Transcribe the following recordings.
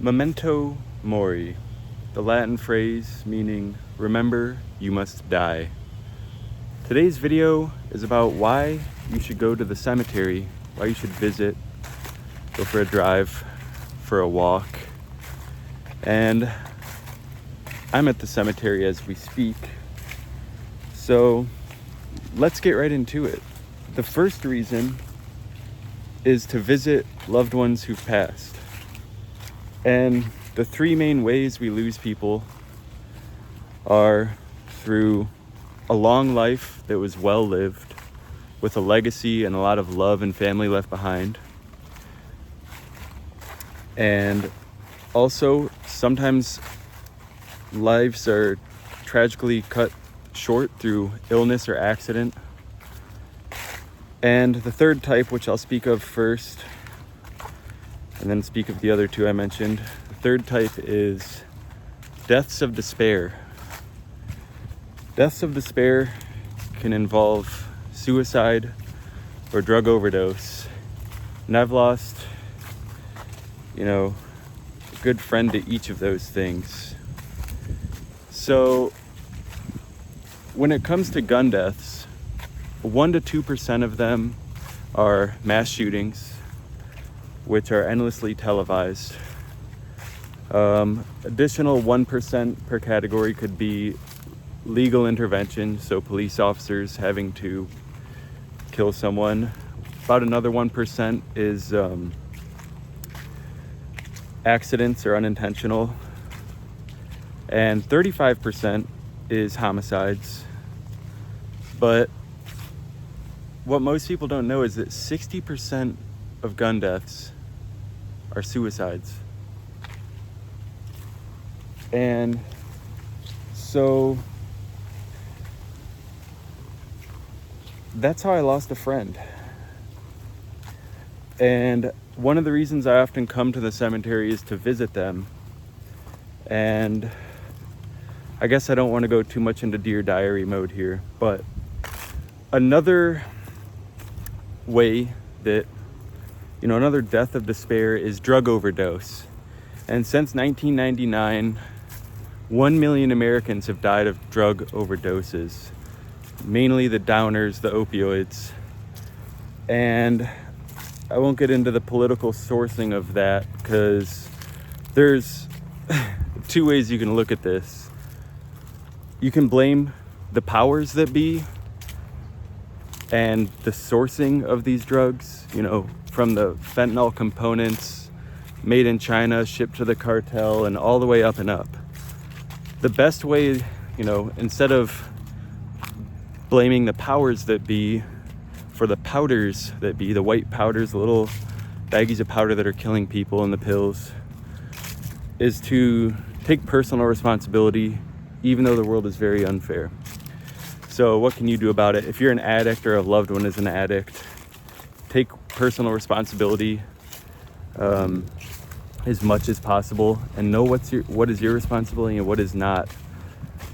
Memento Mori, the Latin phrase meaning remember you must die. Today's video is about why you should go to the cemetery, why you should visit, go for a drive, for a walk. And I'm at the cemetery as we speak, so let's get right into it. The first reason is to visit loved ones who've passed. And the three main ways we lose people are through a long life that was well lived, with a legacy and a lot of love and family left behind. And also, sometimes lives are tragically cut short through illness or accident. And the third type, which I'll speak of first, and then speak of the other two I mentioned. The third type is deaths of despair. Deaths of despair can involve suicide or drug overdose. And I've lost, a good friend to each of those things. So when it comes to gun deaths, 1 to 2% of them are mass shootings, which are endlessly televised. Additional 1% per category could be legal intervention, so police officers having to kill someone. About another 1% is accidents or unintentional. And 35% is homicides. But what most people don't know is that 60% of gun deaths are suicides. And so that's how I lost a friend. And one of the reasons I often come to the cemetery is to visit them. And I guess I don't want to go too much into Dear Diary mode here, but another way that another death of despair is drug overdose. And since 1999, 1 million Americans have died of drug overdoses, mainly the downers, the opioids. And I won't get into the political sourcing of that, because there's two ways you can look at this. You can blame the powers that be and the sourcing of these drugs, from the fentanyl components made in China, shipped to the cartel, and all the way up and up. The best way, instead of blaming the powers that be for the powders that be, the white powders, the little baggies of powder that are killing people in the pills, is to take personal responsibility, even though the world is very unfair. So what can you do about it? If you're an addict or a loved one is an addict, take personal responsibility as much as possible, and know what is your responsibility and what is not.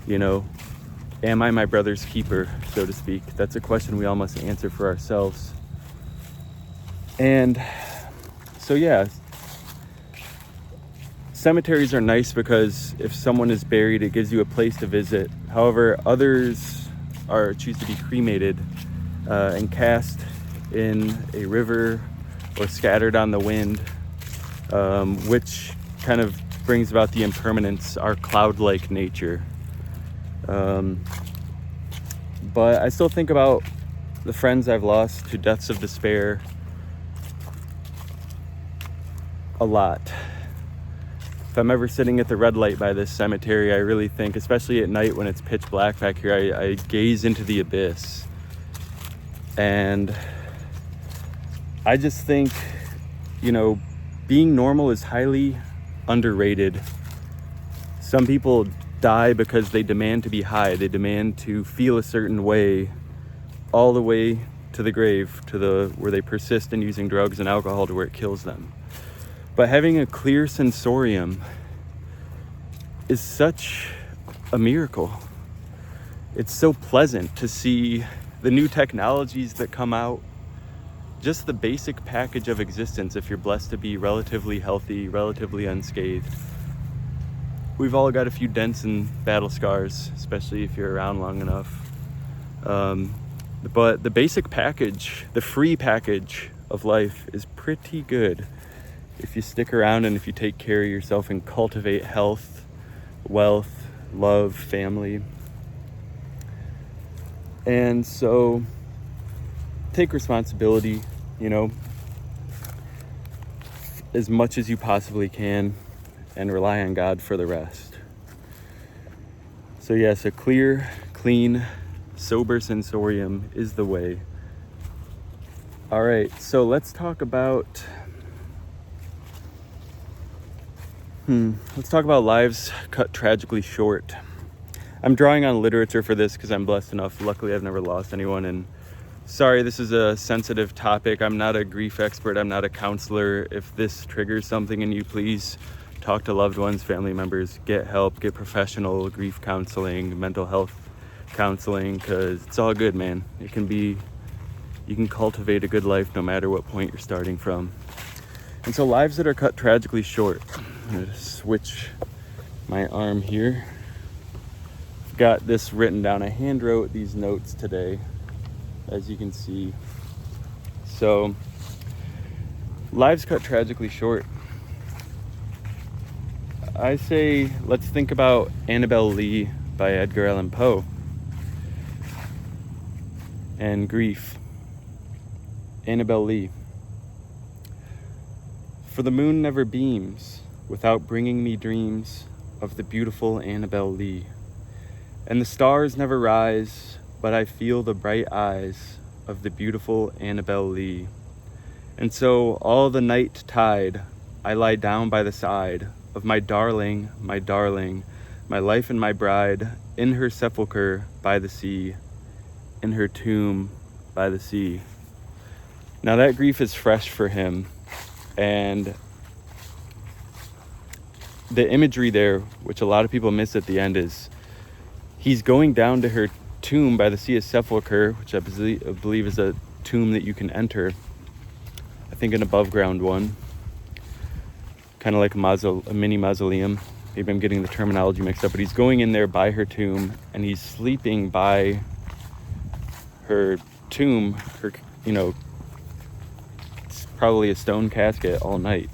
Am I my brother's keeper, so to speak? That's a question we all must answer for ourselves. And so cemeteries are nice because if someone is buried, it gives you a place to visit. However, others choose to be cremated and cast in a river or scattered on the wind, which kind of brings about the impermanence, our cloud-like nature. But I still think about the friends I've lost to deaths of despair a lot. If I'm ever sitting at the red light by this cemetery, I really think, especially at night when it's pitch black back here, I gaze into the abyss. And I just think, being normal is highly underrated. Some people die because they demand to be high. They demand to feel a certain way all the way to the grave, where they persist in using drugs and alcohol to where it kills them. But having a clear sensorium is such a miracle. It's so pleasant to see the new technologies that come out just the basic package of existence. If you're blessed to be relatively healthy, relatively unscathed, we've all got a few dents and battle scars, especially if you're around long enough. But the basic package, the free package of life is pretty good if you stick around and if you take care of yourself and cultivate health, wealth, love, family. And so take responsibility, as much as you possibly can, and rely on God for the rest. So yes, a clear, clean, sober sensorium is the way. All right, so let's talk about lives cut tragically short. I'm drawing on literature for this because I'm blessed enough. Luckily, I've never lost anyone. And sorry, this is a sensitive topic. I'm not a grief expert. I'm not a counselor. If this triggers something in you, please talk to loved ones, family members, get help, get professional grief counseling, mental health counseling, because it's all good, man. You can cultivate a good life no matter what point you're starting from. And so lives that are cut tragically short. I'm going to switch my arm here. I've got this written down. I hand wrote these notes today, as you can see. So, lives cut tragically short. I say, let's think about Annabel Lee by Edgar Allan Poe and grief. Annabel Lee. For the moon never beams without bringing me dreams of the beautiful Annabel Lee. And the stars never rise, but I feel the bright eyes of the beautiful Annabel Lee. And so all the night tide, I lie down by the side of my darling, my life and my bride, in her sepulchre by the sea, in her tomb by the sea. Now that grief is fresh for him, and the imagery there, which a lot of people miss at the end, is he's going down to her tomb by the sea, of sepulchre, which I believe is a tomb that you can enter. I think an above ground one, kind of like a mini mausoleum. Maybe I'm getting the terminology mixed up, but he's going in there by her tomb, and he's sleeping by her tomb, it's probably a stone casket all night.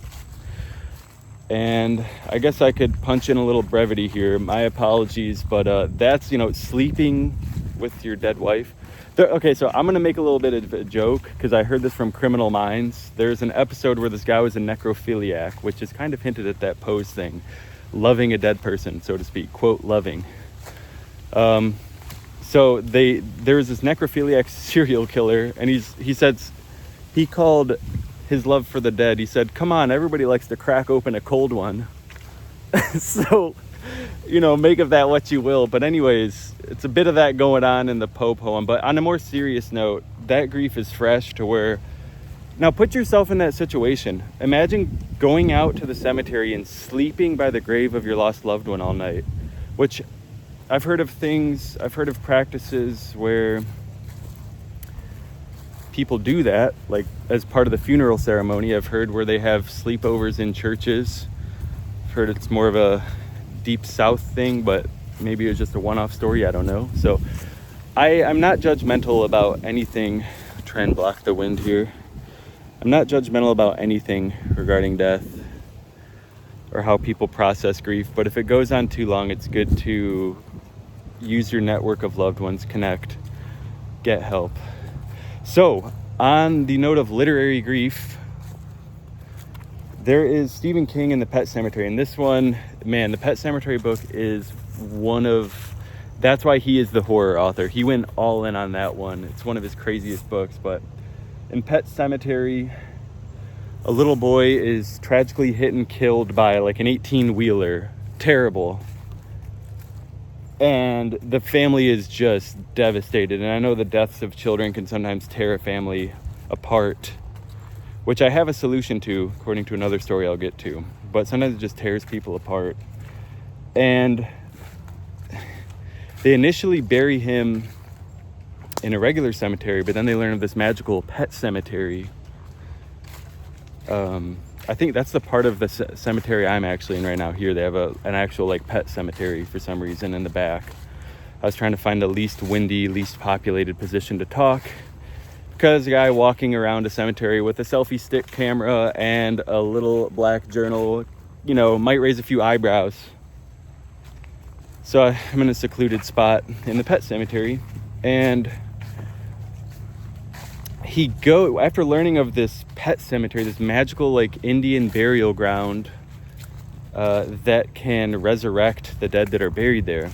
And I guess I could punch in a little brevity here. My apologies, but that's, sleeping with your dead wife. Okay, so I'm going to make a little bit of a joke because I heard this from Criminal Minds. There's an episode where this guy was a necrophiliac, which is kind of hinted at that Pose thing. Loving a dead person, so to speak. Quote, loving. So there was this necrophiliac serial killer, and he called his love for the dead. He said, come on, everybody likes to crack open a cold one. So, make of that what you will. But anyways, it's a bit of that going on in the Poe poem. But on a more serious note, that grief is fresh to where, now put yourself in that situation. Imagine going out to the cemetery and sleeping by the grave of your lost loved one all night, which I've heard of practices where people do that, like as part of the funeral ceremony. I've heard where they have sleepovers in churches. I've heard it's more of a deep south thing, but maybe it's just a one-off story, I don't know. So I'm not judgmental about anything. I'll try and block the wind here. I'm not judgmental about anything regarding death or how people process grief, but if it goes on too long, it's good to use your network of loved ones, connect, get help. So, on the note of literary grief, there is Stephen King in the Pet Sematary, and this one, man, the Pet Sematary book is that's why he is the horror author. He went all in on that one. It's one of his craziest books. But in Pet Sematary, a little boy is tragically hit and killed by like an 18-wheeler. Terrible. And the family is just devastated. And I know the deaths of children can sometimes tear a family apart, which I have a solution to, according to another story I'll get to. But sometimes it just tears people apart. And they initially bury him in a regular cemetery, but then they learn of this magical pet cemetery. I think that's the part of the cemetery I'm actually in right now here. They have an actual like pet cemetery for some reason in the back. I was trying to find the least windy, least populated position to talk, because a guy walking around a cemetery with a selfie stick camera and a little black journal, you know, might raise a few eyebrows. So I'm in a secluded spot in the pet cemetery, and after learning of this pet cemetery, this magical like Indian burial ground that can resurrect the dead that are buried there,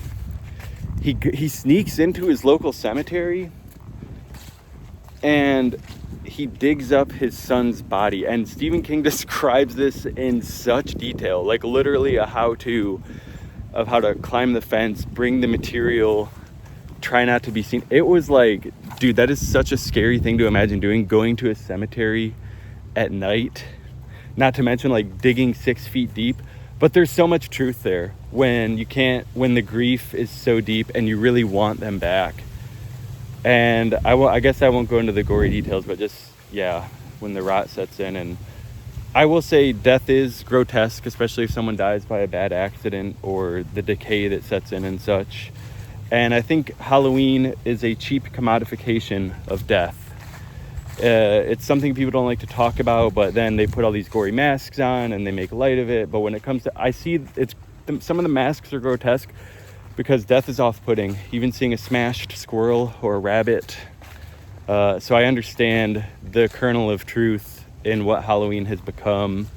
he sneaks into his local cemetery and he digs up his son's body. And Stephen King describes this in such detail, like literally a how-to of how to climb the fence, bring the material, try not to be seen. It was like, dude, that is such a scary thing to imagine doing, going to a cemetery at night, not to mention like digging 6 feet deep. But there's so much truth there when the grief is so deep and you really want them back. And I guess I won't go into the gory details, but just, yeah, when the rot sets in. And I will say death is grotesque, especially if someone dies by a bad accident or the decay that sets in and such. And I think Halloween is a cheap commodification of death. It's something people don't like to talk about, but then they put all these gory masks on and they make light of it. But when it comes to, I see some of the masks are grotesque because death is off-putting. Even seeing a smashed squirrel or a rabbit. So I understand the kernel of truth in what Halloween has become,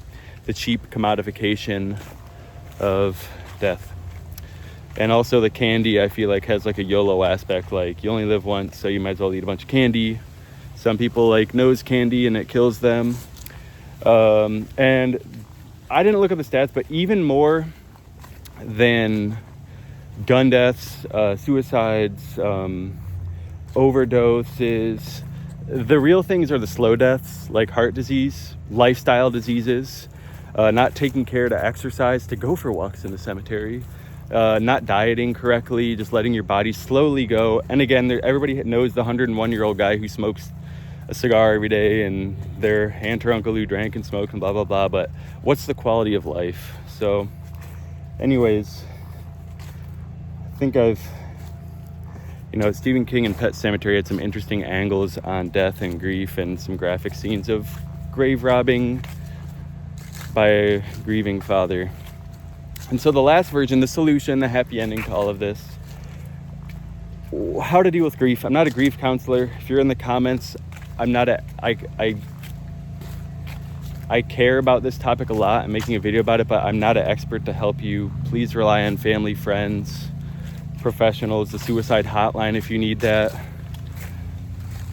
the cheap commodification of death. And also the candy, I feel like, has like a YOLO aspect. Like, you only live once, so you might as well eat a bunch of candy. Some people like nose candy and it kills them. And I didn't look at the stats, but even more than gun deaths, suicides, overdoses, the real things are the slow deaths, like heart disease, lifestyle diseases, not taking care to exercise, to go for walks in the cemetery, not dieting correctly, just letting your body slowly go. And again, everybody knows the 101-year-old guy who smokes a cigar every day and their aunt or uncle who drank and smoked and blah, blah, blah. But what's the quality of life? So anyways, I think Stephen King and Pet Sematary had some interesting angles on death and grief and some graphic scenes of grave robbing by a grieving father. And so the last version, the solution, the happy ending to all of this, how to deal with grief. I'm not a grief counselor. If you're in the comments, I care about this topic a lot. I'm making a video about it, but I'm not an expert to help you. Please rely on family, friends, professionals, the suicide hotline if you need that.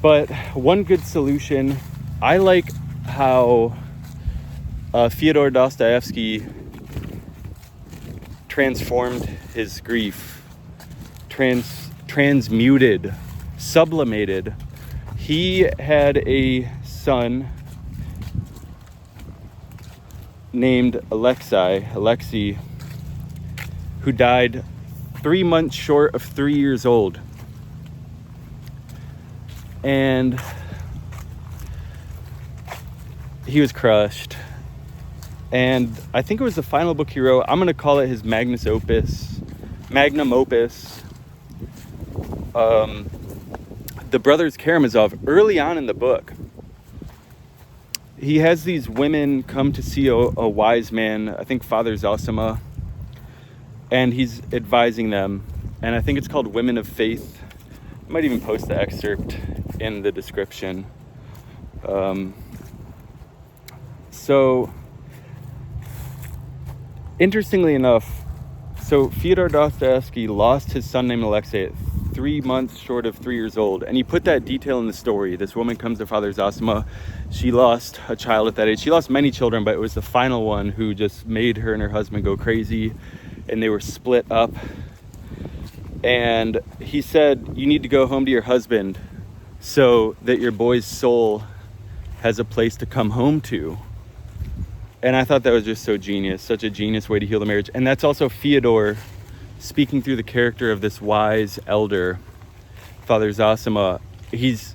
But one good solution, I like how Fyodor Dostoevsky transformed his grief, transmuted, sublimated. He had a son named Alexei, who died 3 months short of 3 years old. And he was crushed. And I think it was the final book he wrote. I'm going to call it his magnum opus. The Brothers Karamazov, early on in the book, he has these women come to see a wise man, I think Father Zosima, and he's advising them. And I think it's called Women of Faith. I might even post the excerpt in the description. So, interestingly enough, Fyodor Dostoevsky lost his son named Alexei at 3 months short of 3 years old. And he put that detail in the story. This woman comes to Father Zosima. She lost a child at that age. She lost many children, but it was the final one who just made her and her husband go crazy. And they were split up. And he said, you need to go home to your husband so that your boy's soul has a place to come home to. And I thought that was just so genius, such a genius way to heal the marriage. And that's also Fyodor speaking through the character of this wise elder, Father Zosima. he's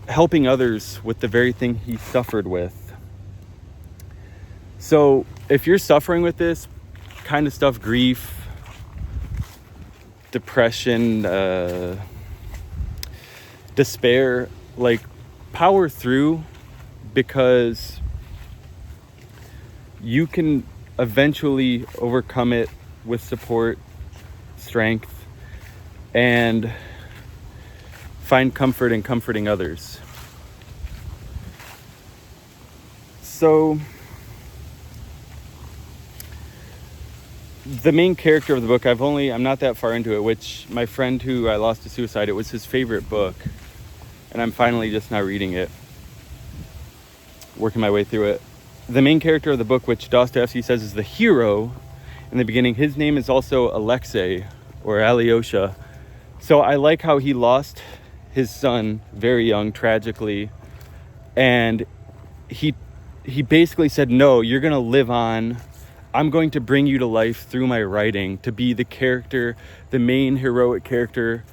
helping others with the very thing he suffered with. So if you're suffering with this kind of stuff, grief, depression, despair, like, power through, because you can eventually overcome it with support, strength, and find comfort in comforting others. So the main character of the book, I'm not that far into it, which my friend who I lost to suicide, it was his favorite book, and I'm finally just now reading it, working my way through it. The main character of the book, which Dostoevsky says is the hero in the beginning, his name is also Alexei, or Alyosha. So I like how he lost his son very young, tragically, and he basically said, no, you're gonna live on. I'm going to bring you to life through my writing, to be the character, the main heroic character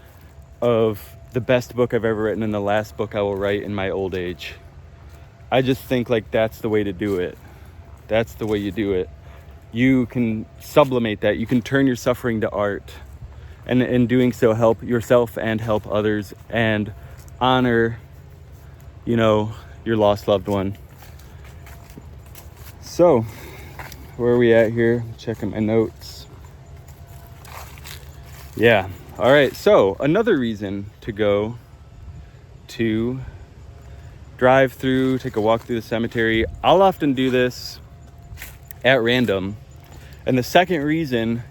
of the best book I've ever written and the last book I will write in my old age. I just think, like, that's the way to do it. That's the way you do it. You can sublimate that. You can turn your suffering to art, and in doing so help yourself and help others and honor, your lost loved one. So where are we at here? Checking my notes. Yeah. All right. So another reason to go to drive through, take a walk through the cemetery. I'll often do this at random. And the second reason,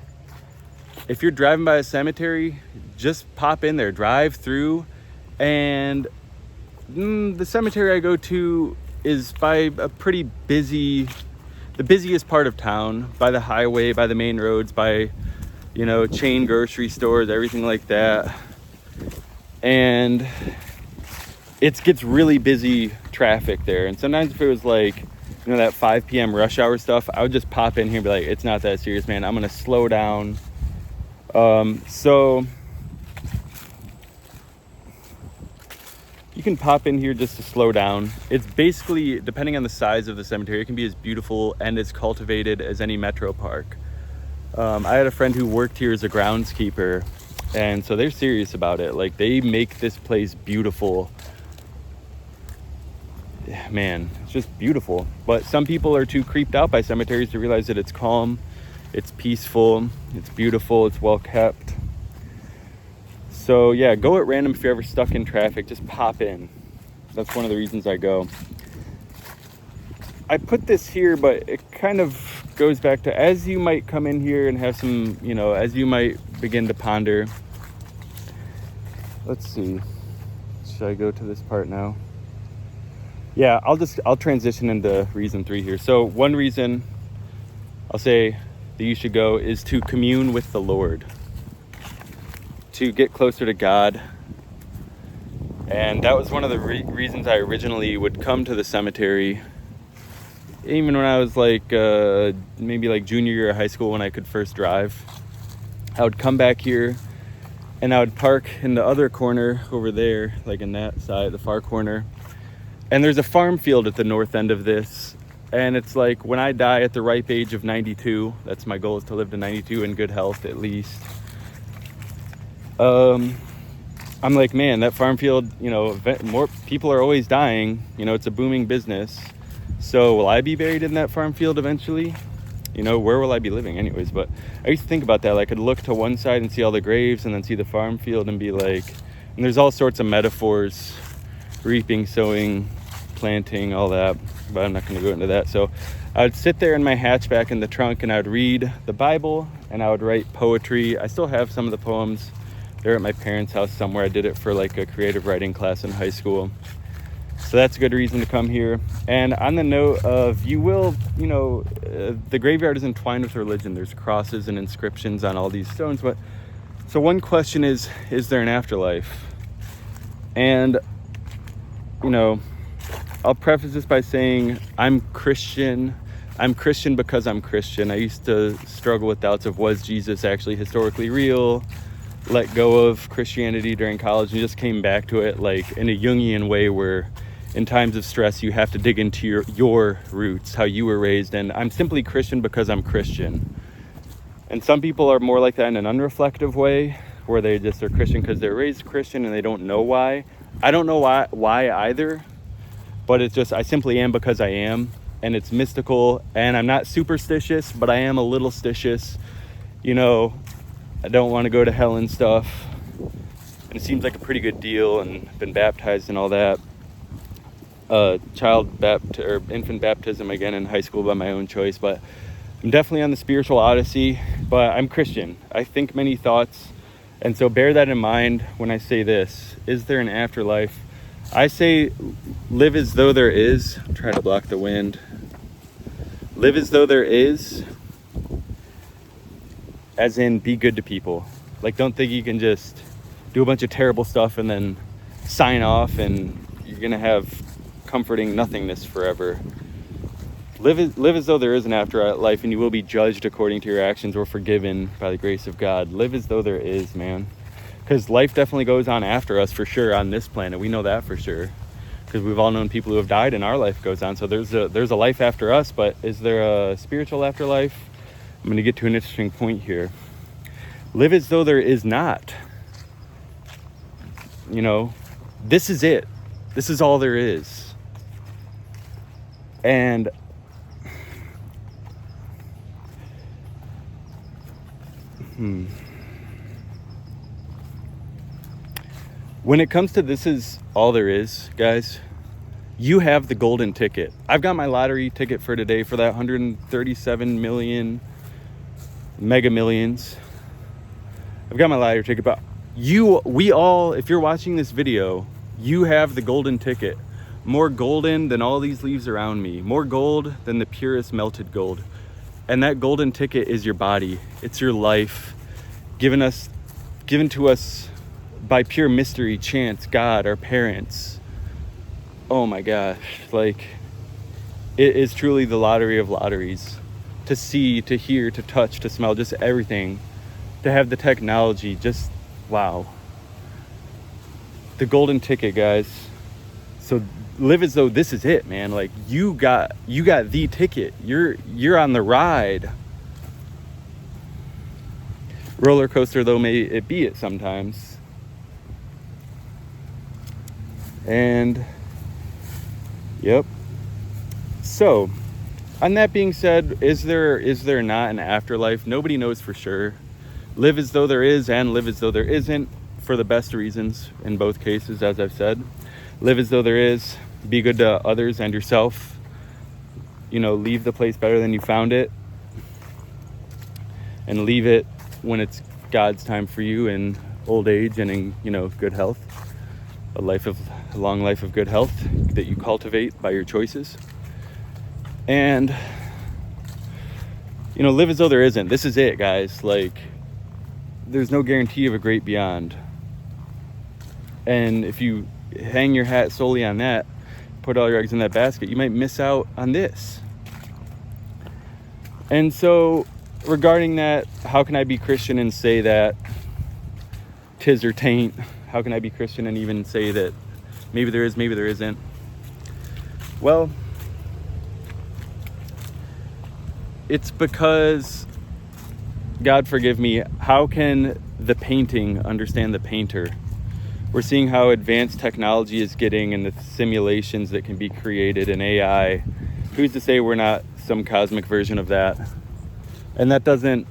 if you're driving by a cemetery, just pop in there, drive through. And the cemetery I go to is by a pretty busy, the busiest part of town, by the highway, by the main roads, by, chain grocery stores, everything like that. And it gets really busy traffic there. And sometimes if it was like, that 5 p.m. rush hour stuff, I would just pop in here and be like, it's not that serious, man. I'm going to slow down. So you can pop in here just to slow down. It's basically, depending on the size of the cemetery, it can be as beautiful and as cultivated as any metro park. I had a friend who worked here as a groundskeeper, and so they're serious about it. Like, they make this place beautiful. Man, it's just beautiful. But some people are too creeped out by cemeteries to realize that it's calm, it's peaceful, it's beautiful, it's well kept. So yeah, go at random if you're ever stuck in traffic. Just pop in. That's one of the reasons I go. I put this here, but it kind of goes back to, as you might come in here and have some, as you might begin to ponder. Let's see. Should I go to this part now? Yeah, I'll transition into reason 3 here. So one reason I'll say that you should go is to commune with the Lord, to get closer to God. And that was one of the reasons I originally would come to the cemetery, even when I was like maybe like junior year of high school, when I could first drive. I would come back here and I would park in the other corner over there, like in that side, the far corner. And there's a farm field at the north end of this. And it's like, when I die at the ripe age of 92, that's my goal, is to live to 92 in good health at least. I'm like, man, that farm field, more people are always dying. It's a booming business. So will I be buried in that farm field eventually? Where will I be living anyways? But I used to think about that. Like, I could look to one side and see all the graves and then see the farm field and be like, and there's all sorts of metaphors, reaping, sowing, planting, all that, but I'm not going to go into that. So I would sit there in my hatchback in the trunk and I would read the Bible and I would write poetry. I still have some of the poems. They're at my parents' house somewhere. I did it for like a creative writing class in high school. So that's a good reason to come here. And on the note of, the graveyard is entwined with religion. There's crosses and inscriptions on all these stones. But so one question is there an afterlife? And I'll preface this by saying I'm Christian. I'm Christian because I'm Christian. I used to struggle with doubts of, was Jesus actually historically real? let go of Christianity during college and just came back to it like in a Jungian way, where in times of stress you have to dig into your roots, how you were raised. And I'm simply Christian because I'm Christian. And some people are more like that in an unreflective way, where they just are Christian because they're raised Christian and they don't know why. I don't know why either, but it's just I simply am because I am. And it's mystical, and I'm not superstitious, but I am a little stitious. You know, I don't want to go to hell and stuff. And it seems like a pretty good deal, and been baptized and all that. Infant baptism again in high school by my own choice, but I'm definitely on the spiritual odyssey, but I'm Christian. I think many thoughts, and so bear that in mind when I say this. Is there an afterlife? I say live as though there is. I'm trying to block the wind. Live as though there is, as in be good to people. Like, don't think you can just do a bunch of terrible stuff and then sign off and you're gonna have comforting nothingness forever. Live as though there is an afterlife, and you will be judged according to your actions or forgiven by the grace of God. Live as though there is, man. Because life definitely goes on after us, for sure, on this planet. We know that for sure, because we've all known people who have died and our life goes on. So there's a life after us, but is there a spiritual afterlife? I'm going to get to an interesting point here. Live as though there is not. You know, this is it. This is all there is. And when it comes to this is all there is, guys, you have the golden ticket. I've got my lottery ticket for today for that 137 million mega millions. I've got my lottery ticket, but we all, if you're watching this video, you have the golden ticket. More golden than all these leaves around me. More gold than the purest melted gold. And that golden ticket is your body. It's your life, given to us by pure mystery, chance, God, our parents. Oh my gosh, like, it is truly the lottery of lotteries. To see, to hear, to touch, to smell, just everything. To have the technology, just wow. The golden ticket, guys. So live as though this is it, man. Like, you got the ticket. You're on the ride. Roller coaster though may it be it sometimes. And yep. So, on that being said, is there not an afterlife? Nobody knows for sure. Live as though there is and live as though there isn't, for the best reasons in both cases, as I've said. Live as though there is. Be good to others and yourself. You know, leave the place better than you found it. And leave it when it's God's time for you in old age and in, you know, good health. A long life of good health that you cultivate by your choices. And, you know, live as though there isn't. This is it, guys. Like, there's no guarantee of a great beyond. And if you hang your hat solely on that, put all your eggs in that basket, you might miss out on this. And so, regarding that, how can I be Christian and say that tis or tain't? How can I be Christian and even say that maybe there is, maybe there isn't? Well, it's because, God forgive me, how can the painting understand the painter? We're seeing how advanced technology is getting and the simulations that can be created in AI. Who's to say we're not some cosmic version of that? And that doesn't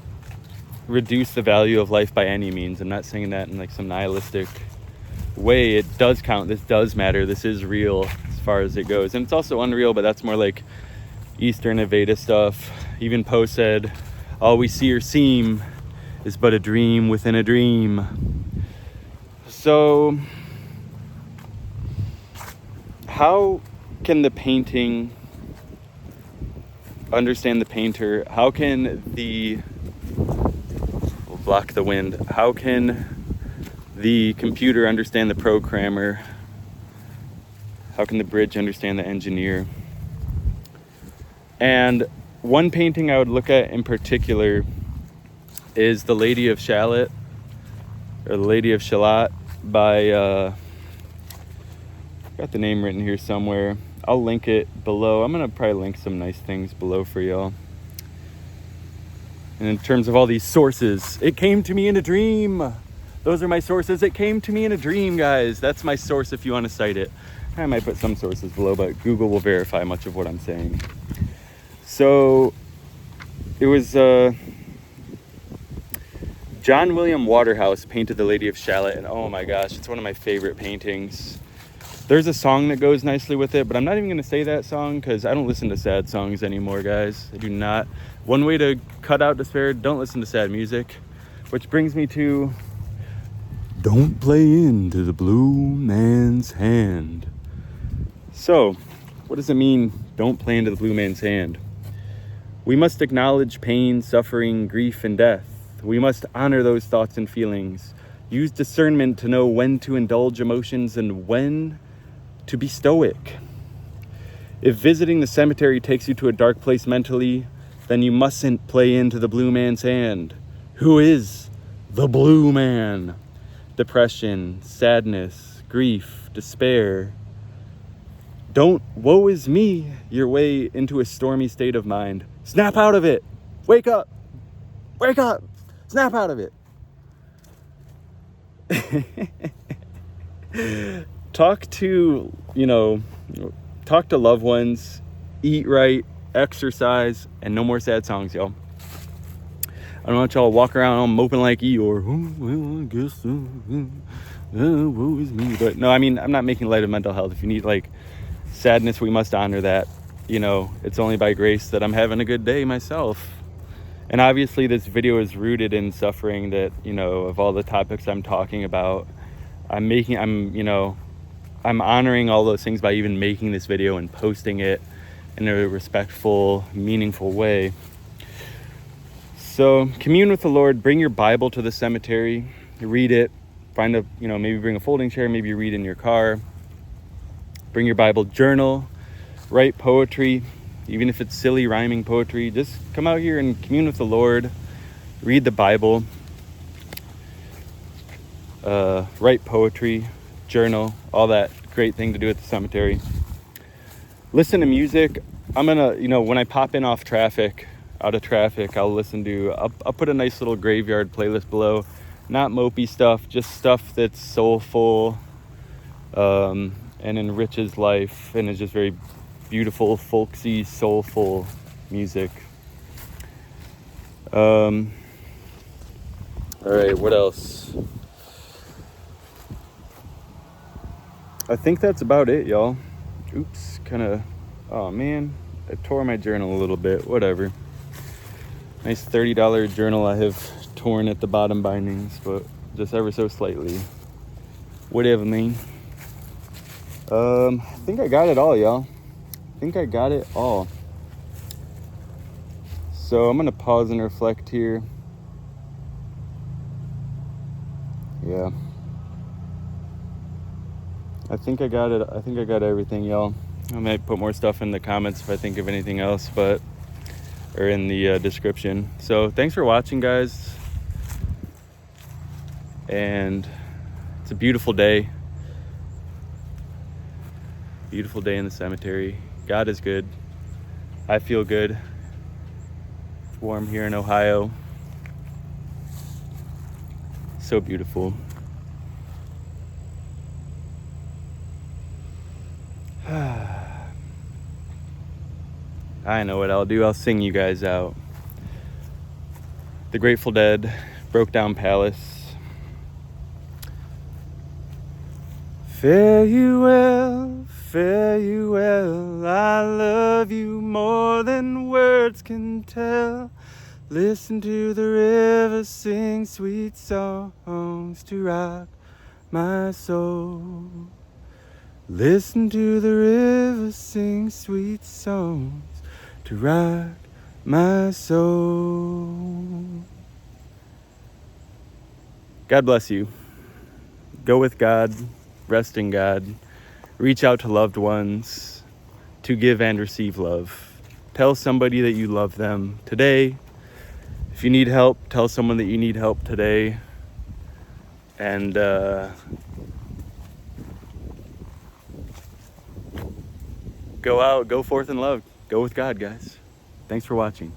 reduce the value of life by any means. I'm not saying that in like some nihilistic way. It does count. This does matter. This is real as far as it goes. And it's also unreal, but that's more like Eastern and Veda stuff. Even Poe said, all we see or seem is but a dream within a dream. So, how can the painting understand the painter? How can we'll block the wind. How can the computer understand the programmer? How can the bridge understand the engineer? And one painting I would look at in particular is The Lady of Shalott. or The Lady of Shalott by, got the name written here somewhere. I'll link it below. I'm going to probably link some nice things below for y'all. And in terms of all these sources, it came to me in a dream. Those are my sources. It came to me in a dream, guys. That's my source if you want to cite it. I might put some sources below, but Google will verify much of what I'm saying. So it was John William Waterhouse painted The Lady of Shalott, and oh my gosh, it's one of my favorite paintings. There's a song that goes nicely with it, but I'm not even going to say that song because I don't listen to sad songs anymore, guys. I do not. One way to cut out despair, don't listen to sad music. Which brings me to, don't play into the blue man's hand. So, what does it mean, don't play into the blue man's hand? We must acknowledge pain, suffering, grief, and death. We must honor those thoughts and feelings. Use discernment to know when to indulge emotions and when to be stoic. If visiting the cemetery takes you to a dark place mentally, then you mustn't play into the blue man's hand. Who is the blue man? Depression, sadness, grief, despair. Don't woe is me your way into a stormy state of mind. Snap out of it. Wake up. Wake up. Snap out of it. Talk to loved ones, eat right, exercise, and no more sad songs, y'all. I don't want y'all to walk around all moping like Eeyore. Oh, well, I guess woe is me. But no, I mean, I'm not making light of mental health. If you need sadness, we must honor that. It's only by grace that I'm having a good day myself. And obviously this video is rooted in suffering that, of all the topics I'm talking about. I'm honoring all those things by even making this video and posting it in a respectful, meaningful way. So commune with the Lord, bring your Bible to the cemetery, read it, find maybe bring a folding chair, maybe read in your car, bring your Bible, journal, write poetry, even if it's silly rhyming poetry. Just come out here and commune with the Lord, read the Bible, write poetry, journal, all that great thing to do at the cemetery. Listen to music. I'm gonna, when I pop in out of traffic, I'll put a nice little graveyard playlist below. Not mopey stuff, just stuff that's soulful, and enriches life, and is just very beautiful, folksy, soulful music. All right, what else? I think that's about it, y'all. Oops, oh man, I tore my journal a little bit, whatever. Nice $30 journal I have torn at the bottom bindings, but just ever so slightly. Whatever, man. I think I got it all, y'all. So I'm gonna pause and reflect here. Yeah. I think I got it. I think I got everything, y'all. I might put more stuff in the comments if I think of anything else, or in the description. So thanks for watching, guys. And it's a beautiful day. Beautiful day in the cemetery. God is good. I feel good. It's warm here in Ohio. So beautiful. I know what I'll do. I'll sing you guys out. The Grateful Dead, Broke Down Palace. Fare you well, fare you well. I love you more than words can tell. Listen to the river sing sweet songs to rock my soul. Listen to the river sing sweet songs to rock my soul. God bless you. Go with God, rest in God, reach out to loved ones to give and receive love. Tell somebody that you love them today. If you need help, tell someone that you need help today. And go out, go forth in love, go with God, guys. Thanks for watching.